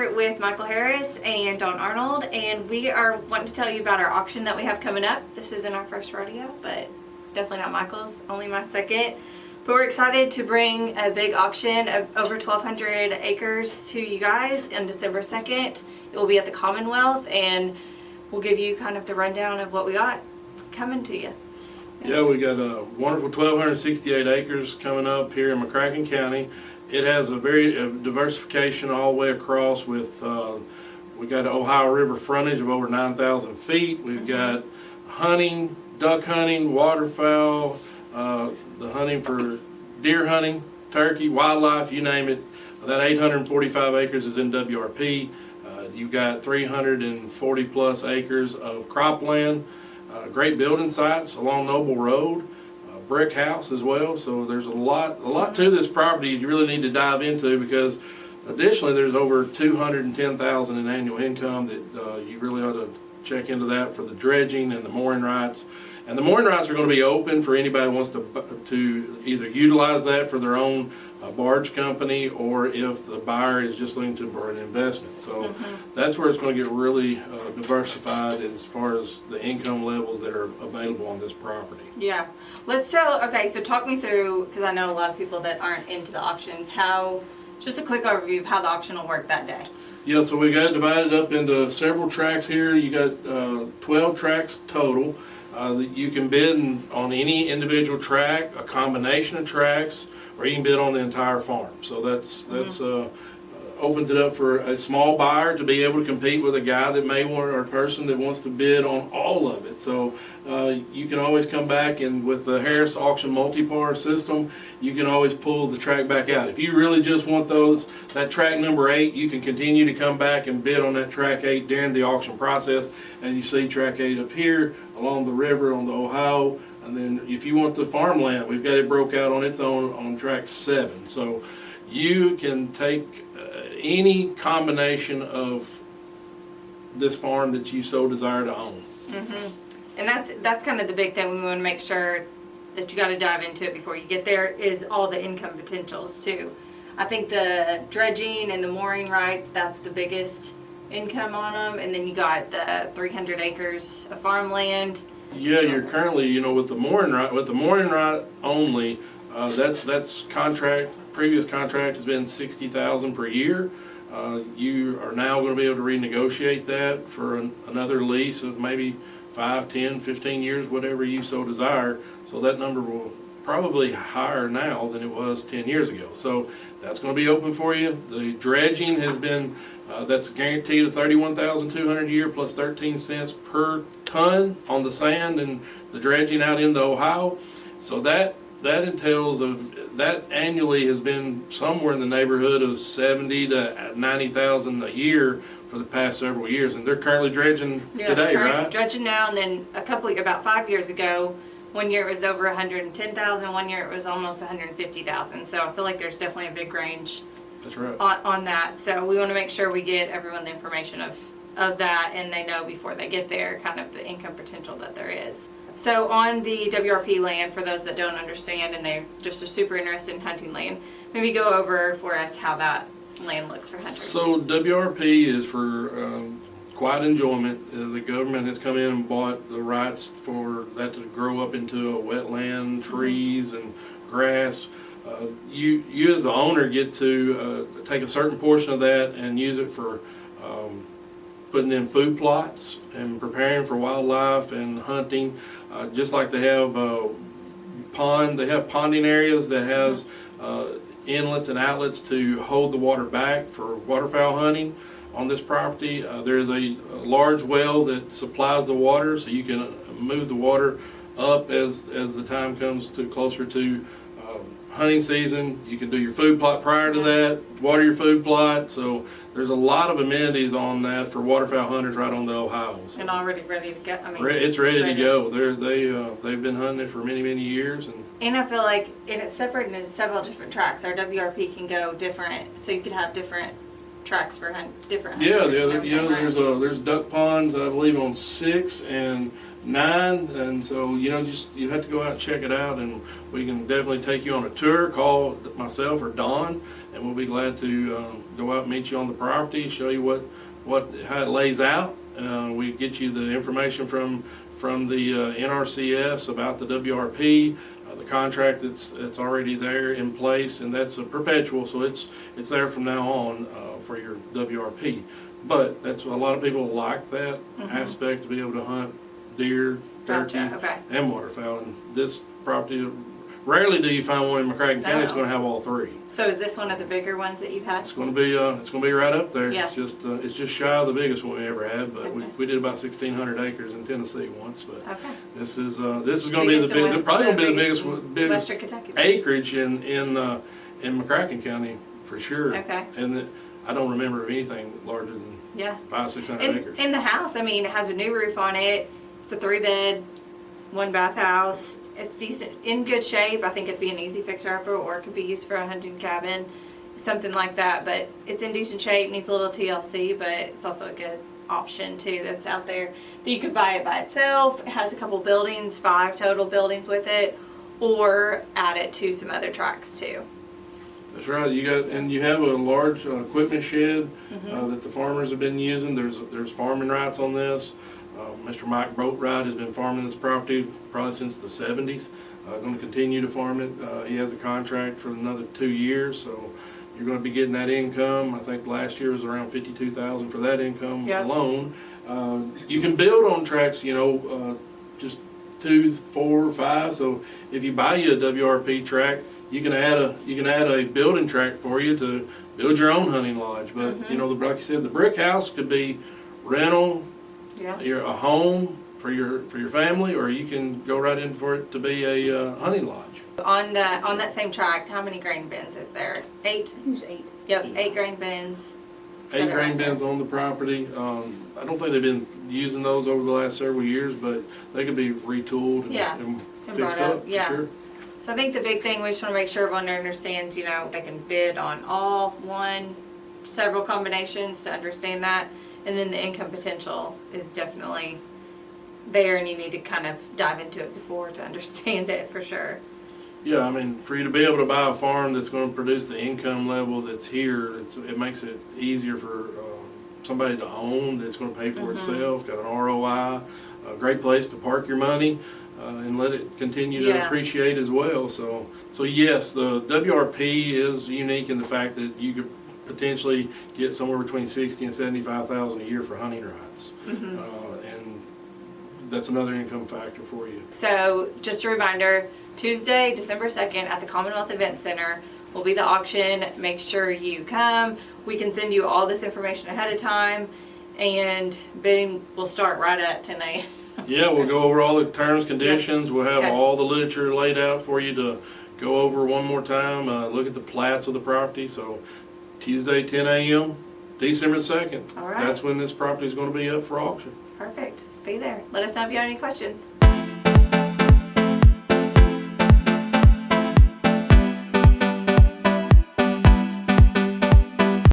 here with Michael Harris and Don Arnold, and we are wanting to tell you about our auction that we have coming up. This isn't our first rodeo, but definitely not Michael's, only my second. But we're excited to bring a big auction of over 1,200 acres to you guys on December 2nd. It will be at the Commonwealth, and we'll give you kind of the rundown of what we got coming to you. Yeah, we got a wonderful 1,268 acres coming up here in McCracken County. It has a very diversification all the way across with, we got an Ohio River frontage of over 9,000 feet. We've got hunting, duck hunting, waterfowl, the hunting for deer hunting, turkey, wildlife, you name it. That 845 acres is in WRP. You've got 340 plus acres of cropland, great building sites along Noble Road, brick house as well. So there's a lot to this property you really need to dive into, because additionally there's over 210,000 in annual income that you really ought to check into that for the dredging and the mooring rights. And the mooring rights are going to be open for anybody who wants to either utilize that for their own barge company, or if the buyer is just looking to for an investment. So that's where it's going to get really diversified as far as the income levels that are available on this property. Yeah. Okay, so talk me through, because I know a lot of people that aren't into the auctions, just a quick overview of how the auction will work that day. Yeah, so we got it divided up into several tracts here. You got 12 tracts total. You can bid on any individual tract, a combination of tracts, or you can bid on the entire farm. So that's opens it up for a small buyer to be able to compete with a guy that may want, or a person that wants to bid on all of it. So you can always come back, and with the Harris auction multi-par system, you can always pull the tract back out. If you really just want that tract number 8, you can continue to come back and bid on that tract 8 during the auction process. And you see tract 8 up here along the river on the Ohio. And then if you want the farmland, we've got it broke out on its own on tract 7. So you can take any combination of this farm that you so desire to own. And that's kind of the big thing. We want to make sure that you got to dive into it before you get there, is all the income potentials too. I think the dredging and the mooring rights, that's the biggest income on them, and then you got the 300 acres of farmland. Yeah, you're currently, with the mooring right only, that's previous contract has been $60,000 per year. You are now going to be able to renegotiate that for another lease of maybe 5, 10, 15 years, whatever you so desire. So that number will probably higher now than it was 10 years ago. So that's going to be open for you. The dredging has been, that's guaranteed of $31,200 a year plus 13 cents per ton on the sand and the dredging out into Ohio. So that entails that annually has been somewhere in the neighborhood of 70 to 90,000 a year for the past several years, and they're currently dredging today, right? Dredging now, and then about 5 years ago, one year it was over 110,000, one year it was almost 150,000. So I feel like there's definitely a big range. That's right. On that. So we want to make sure we get everyone the information of that, and they know before they get there kind of the income potential that there is. So on the WRP land, for those that don't understand and they just are super interested in hunting land, maybe go over for us how that land looks for hunters. So WRP is for quiet enjoyment. The government has come in and bought the rights for that to grow up into a wetland, trees and grass. You as the owner get to take a certain portion of that and use it for putting in food plots and preparing for wildlife and hunting. Just like they have ponding areas that has inlets and outlets to hold the water back for waterfowl hunting. On this property, there is a large well that supplies the water, so you can move the water up as the time comes to closer to hunting season. You can do your food plot prior to that, water your food plot. So there's a lot of amenities on that for waterfowl hunters right on the Ohio. So and already ready to go. It's ready to go. They've been hunting it for many years. And I feel like, and it's separated into several different tracts. Our WRP can go different, so you could have different tracks for different Yeah, hunters and everything, there's duck ponds, I believe, on 6 and 9, and so, you have to go out and check it out, and we can definitely take you on a tour. Call myself or Don, and we'll be glad to go out and meet you on the property, show you how it lays out. We get you the information from the NRCS about the WRP, the contract that's already there in place, and that's a perpetual, so it's there from now on for your WRP. But that's a lot of people like that aspect, to be able to hunt deer, turkey, and waterfowl. And this property, rarely do you find one in McCracken County that's going to have all three. So is this one of the bigger ones that you've had? It's going to be right up there. Yeah. It's just shy of the biggest one we ever had, but we did about 1,600 acres in Tennessee once. But this is going to be the biggest acreage in McCracken County for sure. Okay. And I don't remember anything larger than 500-600 acres. And the house, I mean, it has a new roof on it. It's a 3-bed, 1-bath house. It's decent, in good shape. I think it'd be an easy fixer-upper, or it could be used for a hunting cabin, something like that. But it's in decent shape, needs a little TLC, but it's also a good option too that's out there. That you could buy it by itself. It has a couple buildings, 5 total buildings with it, or add it to some other tracts too. That's right. You have a large equipment shed that the farmers have been using. There's farming rights on this. Mr. Mike Boatwright has been farming this property probably since the 70s. Going to continue to farm it. He has a contract for another 2 years, so you're going to be getting that income. I think last year was around $52,000 for that income alone. You can build on tracts, just 2, 4, 5. So if you buy you a WRP tract, you can add a building tract for you to build your own hunting lodge. But like you said, the brick house could be rental. You're a home for your family, or you can go right in for it to be a hunting lodge. On that same tract, how many grain bins is there? 8? There's 8. Yep, 8 grain bins. 8 grain bins on the property. I don't think they've been using those over the last several years, but they could be retooled and fixed up. Yeah. For sure. So I think the big thing, we just want to make sure everyone understands, they can bid on all, one, several combinations to understand that. And then the income potential is definitely there, and you need to kind of dive into it before to understand it for sure. Yeah, I mean, for you to be able to buy a farm that's going to produce the income level that's here, it makes it easier for somebody to own, that's going to pay for itself, got an ROI, a great place to park your money, and let it continue to appreciate as well. So yes, the WRP is unique in the fact that you could potentially get somewhere between $60,000 and $75,000 a year for hunting rights, and that's another income factor for you. So just a reminder, Tuesday, December 2nd at the Commonwealth Event Center will be the auction. Make sure you come. We can send you all this information ahead of time, and bidding will start right at 10 a.m. Yeah, we'll go over all the terms, conditions. We'll have all the literature laid out for you to go over one more time. Look at the plats of the property. So Tuesday, 10 a.m., December 2nd. All right. That's when this property is going to be up for auction. Perfect. Be there. Let us know if you have any questions.